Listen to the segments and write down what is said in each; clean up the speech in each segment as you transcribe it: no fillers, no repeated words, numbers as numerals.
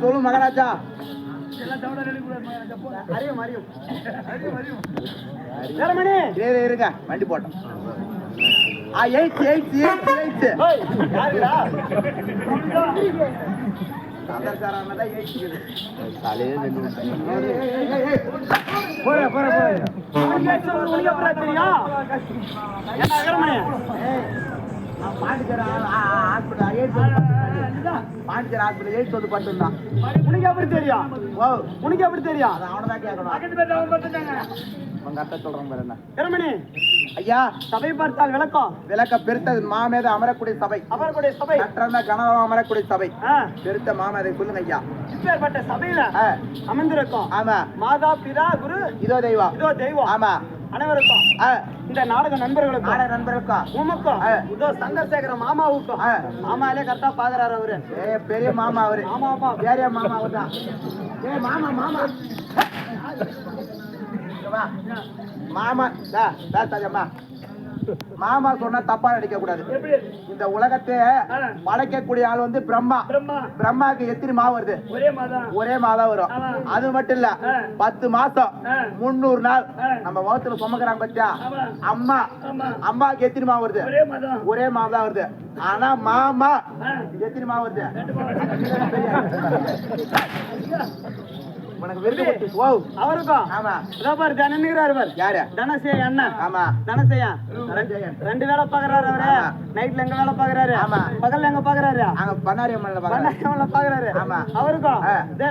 சொல்லு மகாராஜா. இருங்க வண்டி போட்டோம். பாண்டிச்சேரி ஹாஸ்பிட்டல் எய்ட்ஸ் வந்து பட்டுந்தான். உனக்கு எப்படி தெரியும்? உனக்கு எப்படி தெரியும்? அவனதான் கேட்கணும். உங்க அத்தை சொல்றேன் பாரு. என்ன இரமணி ஐயா, சபை பார்த்தால் விளக்கம் விளக்க பெருத்த மாமேத அமரக்கூடிய சபை. அமரக்கூடிய சபை கற்றந்த கணவன் அமரக்கூடிய சபை. பெருத்த மாமேதை சொல்லுங்க ஐயா. இப்பேற்பட்ட சபையில அமர்ந்திருக்கும். ஆமா, மாதா பிதா குரு இதோ தெய்வம். இதோ தெய்வம். ஆமா, அனைவருக்கும் இந்த நாடக நண்பர்களுக்கும் உமக்கும் இதோ சந்திரசேகர மாமாவுக்கும். மாமாலே கரெக்டா பாக்குறாரு அவரு. பெரிய மாமா அவரு. ஆமா பெரிய மாமா அவர்தான். மாமா மாமா மாமா தாத்தாஜம்மா, மாமா சொன்னா தப்பா நடிக்க கூடாது. இந்த உலகத்தை படைக்கக்கூடிய ஆள் வந்து பிரம்மா. பிரம்மாக்கு எத்தனை மாவு வருது? ஒரே மாதம் வரும். அது மட்டும் இல்ல, 10 மாசம் 300 நாள் நம்ம வகுத்துல சுமக்கிறாங்க பத்தியா அம்மா. அம்மாக்கு எத்தனை மாவு வருது? ஒரே மாவு தான் வருது. ஆனா மாமா எத்தனை மாவு வருது? அவருக்கும் தனசேய அண்ணன். ஆமா, தனசேயா 2 வேலை பாக்குறாரு அவரு. நைட்ல எங்க வேலை பாக்குறாரு, பகல்ல எங்க பாக்குறாரு, பண்ணாரியம்மன்ல பாக்குறாரு. அவருக்கும்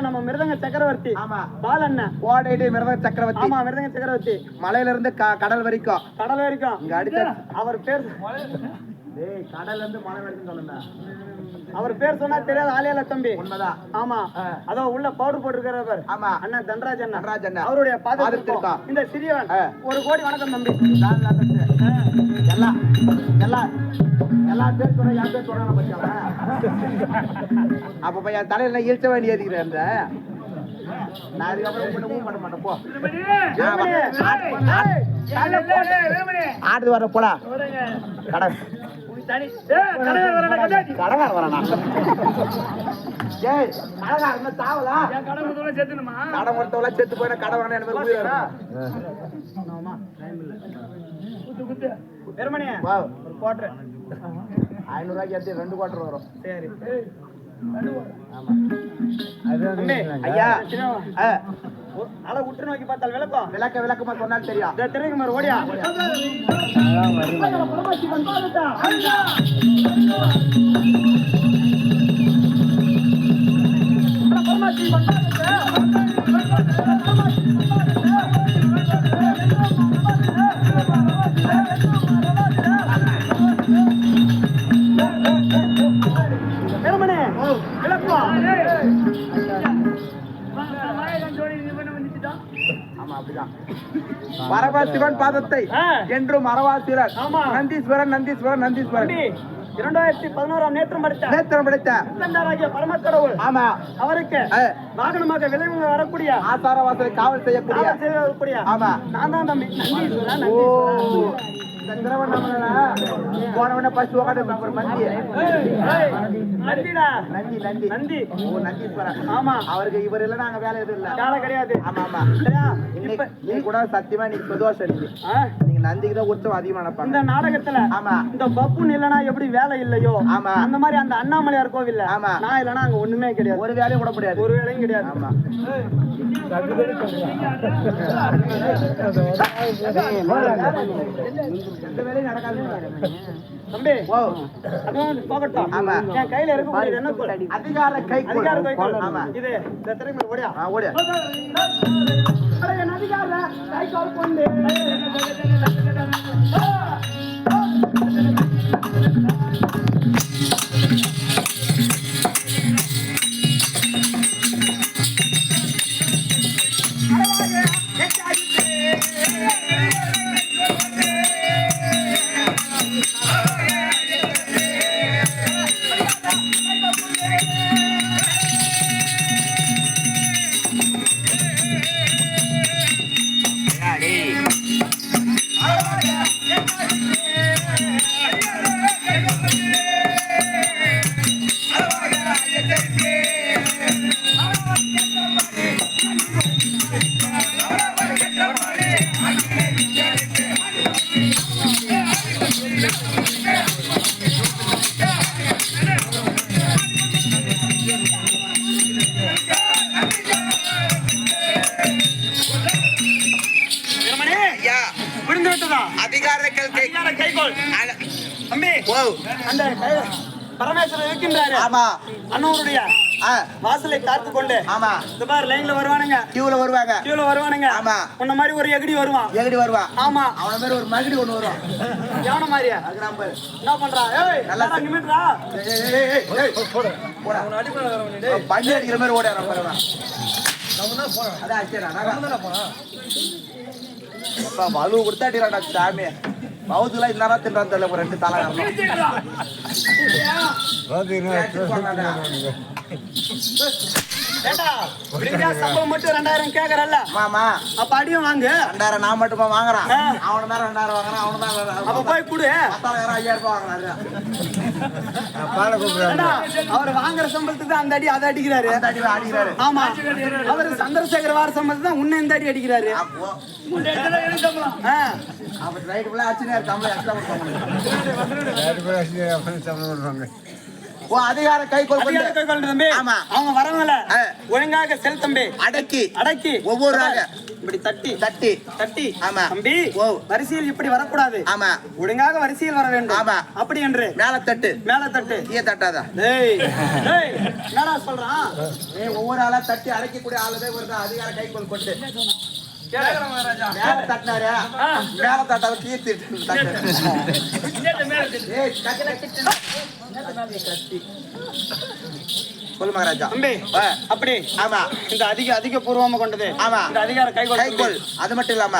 நம்ம மிருதங்க சக்கரவர்த்தி. ஆமா, பாலண்ணன் கோடையில மிருதங்க சக்கரவர்த்தி. ஆமா, மிருதங்க சக்கரவர்த்தி. மலையில இருந்து கடல் வரைக்கும் இங்க அடிச்ச அவர் பேர். கடல்ல இருந்து மலை வரைக்கும் சொல்லுங்க. அவர் பேர் சொன்னா தெரியாது ஆலியால தம்பி. உண்மைதான். ஆமா, அதோ உள்ள பவுடர் போட்டுருக்காரு. ஆமா, அண்ணா தன்ராஜ் அண்ணா. அவருடைய பாதத்திற்கு இந்த சிறியவன் 1 கோடி வணக்கம் தம்பி. எல்லா பேர் சொல்ற யார் பேர் சொல்றாங்க பத்தியா? அப்ப என் தலையில இழுச்ச வேண்டி ஏதிக்கிறேன். நான் இதுக்கப்புறம் பண்ண மாட்டேன். போ ஆடு வர போடா. செத்து போய் கடை வாங்க கோட்டர் 500 ரூபாய்க்கு 2 கோட்டர் வரும். சரி ஐயா, உற்று நோக்கி பார்த்தால் விளக்கமா சொன்னால் தெரியும். தெரியுங்க ஓடியா. பரமசிவன் பாதத்தை என்றும் மறவாசீரர். நந்தீஸ்வரன் 2011 நேற்றம் படைத்த பரமக்கடவுள். ஆமா, அவருக்கு வாகனமாக விளைவு வரக்கூடிய ஆசாரவாசலை காவல் செய்யக்கூடிய. ஆமா, நான் தான் தம்பி நந்தீஸ்வரன். அவருக்கு இவர் இல்ல நாங்க வேலை எதுவும் இல்ல கிடையாது. ஆமா ஆமா, நீ கூட சத்தியமா நீ பிரதோஷம் நீங்க நந்திக்கு தான் உற்சவம் அதிகமா நடப்பாங்க இந்த நாடகத்துல. ஆமா, இந்த பப்புன்னு இல்லனா எப்படி வேலை இல்லையோ, ஆமா, அந்த மாதிரி அந்த அண்ணாமலையார் கோவில்ல. ஆமா, நான் இல்லனா அங்க ஒண்ணுமே கிடையாது. ஒரு வேலையும் கூட முடியாது. ஒரு வேலையும் கிடையாது. ஆமா, எந்த வேலையும் நடக்காது தம்பி. போகட்டும். ஆமா, என் கையில இருக்கக்கூடிய என்ன அதிகார கை. ஆமா, இது திரைமை ஓடியா ஓடியா அதிகார கை கால் கொண்டு விழுந்து விட்டதா? அதிகாரங்கள் கைகோள் தம்பி. அந்த பரமேஸ்வரர் இருக்கின்றாரு. ஆமா. அண்ணூருடைய வாசலை காத்து கொண்டு. ஆமா. பாரு லைன்ல வருவானுங்க, கியூல வருவாங்க. கியூல வருவானுங்க. ஆமா. உன்ன மாதிரி ஒரு எகடி வருவான். எகடி வருவான். ஆமா. அவன மாதிரி ஒரு மகடி ஒண்ணு வரும். எவன மாதிரியா? அக்ராம்பர். என்ன பண்றா? ஏய் நல்லா நிமிட்றா. ஏய் போடா. அவன அடிப்பற வரவனே. டேய் பஞ்சு அடிக்கிற மாதிரி ஓடுறான் பாருடா. கவனமா போடா. அட அச்சேடா. நான் போடா. அப்பா வலு கொடுத்தாடிறாடா சாமி. பவுதுல இன்னரா தின்றான் தெரியல ஒரு ரெண்டு தலை வரணும். ஏண்டா விடிஞ்சா சம்பளம் மட்டும் 2000 கேக்குறல்ல மாமா? அப்ப அடியும் வாங்க. 2000 நான் மட்டுமா வாங்குறான்? அவன தான் 2000 வாங்குறான். அவன தான் அப்ப போய் குடு. 5000 வாங்குறாரு. பால கூப்பிடுறாரு. அவர் வாங்குற சம்பளத்துக்கு தான் அந்த அடி அத அடிக்கிறாரு. அந்த அடி அடிக்கிறாரு. ஆமா. அவர் சந்திரசேகர் வார சம்பளத்துக்கு தான் உன்ன இந்த அடி அடிக்கிறாரு. அப்போ உன்ன எத்தனை எரி சம்பளம்? அப்ப ரைட் ஃபுல்லா அடிச்சினார். தமிழ் எக்ஸ்ட்ரா பண்ணுவாங்க. ரைட் ஃபுல்லா அடிச்சினார். சம்பளம் பண்ணுவாங்க. ஓ அதிகார கைகோள் தம்பி. ஆமா. அவங்க வரவங்கள ஒழுங்காக செல் தம்பி. அடக்கி ஒவ்வொரு இப்படி தட்டி. ஆமா தம்பி. வரிசையில் இப்படி வரக்கூடாது. ஆமா. ஒழுங்காக வரிசையில் வர வேண்டும். ஆமா. அப்படி என்று மேல தட்டு கீழே தட்டாதா? என்னடா சொல்றான்? ஒவ்வொரு ஆளா தட்டி அடக்கக்கூடிய ஆளுதே வருது. அதிகார கைகோள் கொண்டு மேல தட்டினாரு. மேல தட்டாத கீர்த்தி சொல்லு மகாராஜா. அப்படி. ஆமா. இந்த அதிக பூர்வமா கொண்டது. ஆமா. இந்த அதிகார கைகோள். அது மட்டும் இல்லாம